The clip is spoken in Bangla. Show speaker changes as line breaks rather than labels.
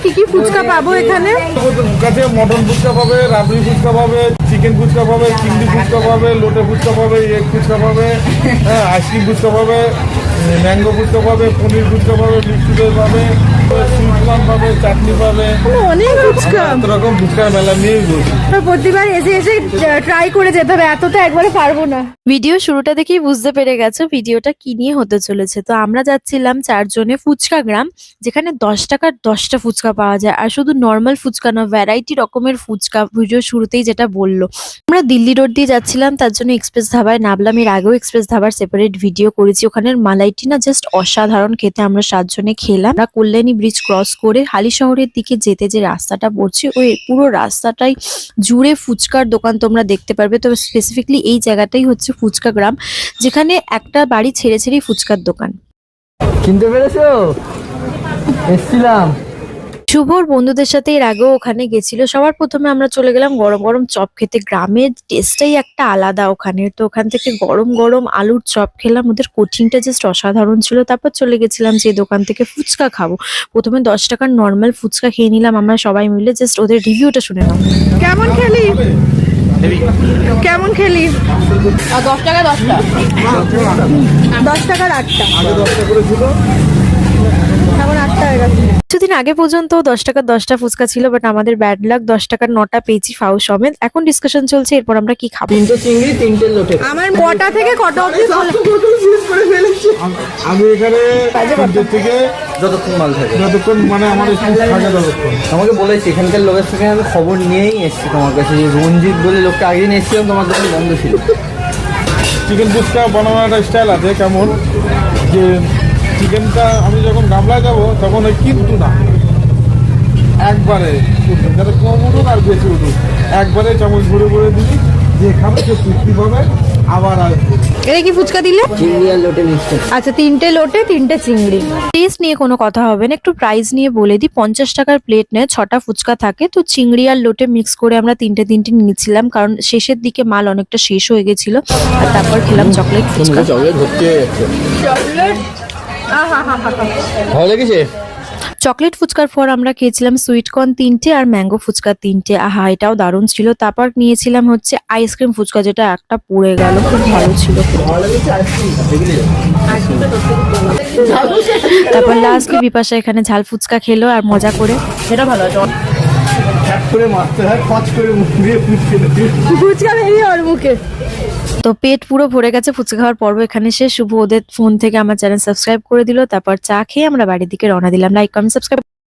কি কি ফুচকা পাবো এখানে?
কাছে মটন ফুচকা পাবে, রাবড়ি ফুচকা পাবে, চিকেন ফুচকা পাবে, চিংড়ি ফুচকা পাবে, লোটে ফুচকা পাবে, এগ ফুচকা পাবে, হ্যাঁ আইসক্রিম ফুচকা পাবে, ম্যাঙ্গো ফুচকা পাবে, পনির ফুচকা পাবে, মিষ্টি দই পাবে, সুইট কর্ন পাবে, চাটনি পাবে,
অনেক ফুচকা।
এত রকম ফুচকার মেলা নিয়েই বলছি।
প্রতিবার এসে এসে ট্রাই করে যেতে হবে, এত তো একবারে পারবো না। ভিডিও শুরুটা দেখেই বুঝতে পেরে গেছো ভিডিওটা কি নিয়ে হতে চলেছে। তো আমরা যাচ্ছিলাম চারজনে ফুচকা গ্রাম, যেখানে 10 টাকার 10টা ফুচকা পাওয়া যায়। আর শুধু নর্মাল ফুচকা না, ভ্যারাইটি রকমের ফুচকা। ভিডিও শুরুতেই যেটা বললো, আমরা দিল্লি রোড দিয়ে যাচ্ছিলাম, তার জন্য এক্সপ্রেস ধাবায় নামলাম। এর আগেও এক্সপ্রেস ধাবার সেপারেট ভিডিও করেছি। ওখানের মালাইটি না জাস্ট অসাধারণ খেতে। আমরা 7 জনে খেলাম। আমরা কল্যাণী ব্রিজ ক্রস করে হালি শহরের দিকে যেতে যে রাস্তাটা পড়ছে, ওই পুরো রাস্তাটাই জুড়ে ফুচকার দোকান তোমরা দেখতে পারবে। তবে স্পেসিফিকলি এই জায়গাটাই হচ্ছে ফুচকা গ্রাম, যেখানে একটা বাড়ি ছেড়ে ছেড়েই ফুচকার দোকান।
চিনতে পেরেছো? এসছিলাম
শুভর বন্ধুদের সাথে এর আগেও ওখানে গেছিল। সবার প্রথমে আমরা চলে গেলাম গরম গরম চপ খেতে। গ্রামের টেস্টটাই একটা আলাদা ওখানে। তো ওখান থেকে গরম গরম আলুর চপ খেলাম, ওদের কোচিংটা জাস্ট অসাধারণ ছিল। তারপর চলে গেছিলাম যে দোকান থেকে ফুচকা খাবো। প্রথমে 10 টাকার নর্মাল ফুচকা খেয়ে নিলাম আমরা সবাই মিলে। জাস্ট ওদের রিভিউটা শুনে নাও। কেমন খেলি? কেমন খেলি?
10 টাকা 10টা,
10 টাকার 8টা,
আগে 10টা করে ছিল,
এখন 8টা হয়ে গেছে। কিছুদিন আগে পর্যন্ত 10 টাকার 10টা ফুচকা ছিল, বাট আমাদের ব্যাড লাক 10 টাকার 9টা পেয়েছি ফাউ সমেত। এখন ডিসকাশন চলছে এরপর আমরা কি খাবো।
3টে চিংড়ি 3টে লোটে।
আমার কটা থেকে কটা অবধি
আমি এখানে 5 থেকে
যতক্ষণ মাল থাকে,
যতক্ষণ মানে আমার স্কুল থাকে ততক্ষণ।
আমাকে বলেছি এখানকার লোকের থেকে আমি খবর নিয়েই এসেছি তোমার কাছে। যে রঞ্জিত বলে লোকটা আগে নিয়ে এসেছিলাম, তোমার দোকান বন্ধ ছিল।
চিকেন ফুচকা বানানোর একটা স্টাইল আছে কেমন, যে চিকেনটা আমি যখন গামলায় যাবো তখন ওই কিন্তু না, একবারে উঠবে, যাতে কম উঠুক আর বেশি উঠুক, একবারে চামচ ভরে ভরে দিবি, যে খাবে সে তৃপ্তি পাবে, আবার আসবে।
এটা কি ফুচকা দিলে?
চিংড়ি আর লোটে মিক্সড।
আচ্ছা, 3টে লোটে 3টে চিংড়ি। টেস্ট নিয়ে কোনো কথা হবে না, একটু প্রাইস নিয়ে বলে দিই। 50 টাকার প্লেট নেয়, 6টা ফুচকা থাকে। তো চিংড়ি আর লোটে মিক্স করে আমরা 3টে নিয়েছিলাম, কারণ শেষের দিকে মাল অনেকটা শেষ হয়ে গেছিল। আর তারপর খেলাম চকলেট ফুচকা।
চকলেট ভর্তি হয়ে যাচ্ছে। ভালো লেগেছে?
চকলেট ফুচকার পর আমরা খেয়েছিলাম সুইট কর্ন 3টে আর ম্যাঙ্গো ফুচকা 3টে। আহা, এটাও দারুণ ছিল। তারপর নিয়েছিলাম হচ্ছে আইসক্রিম ফুচকা, যেটা একটা পুড়ে গেল, খুব ভালো ছিল। তারপর লাস্টে বিপাশা এখানে ঝাল ফুচকা খেলো আর মজা করে।
সেটা ভালো আছে।
করে মারতে হয়, পাঁচ করে মুখ দিয়ে
ফুচকা বেরিয়ে ওর মুখে। তো পেট পুরো ভরে গেছে ফুচকা খাওয়ার পর্ব এখানে শেষ। শুভ ওদের ফোন থেকে আমার চ্যানেল সাবস্ক্রাইব করে দিল। তারপর চা খেয়ে আমরা বাড়ির দিকে রওনা দিলাম। Like comment subscribe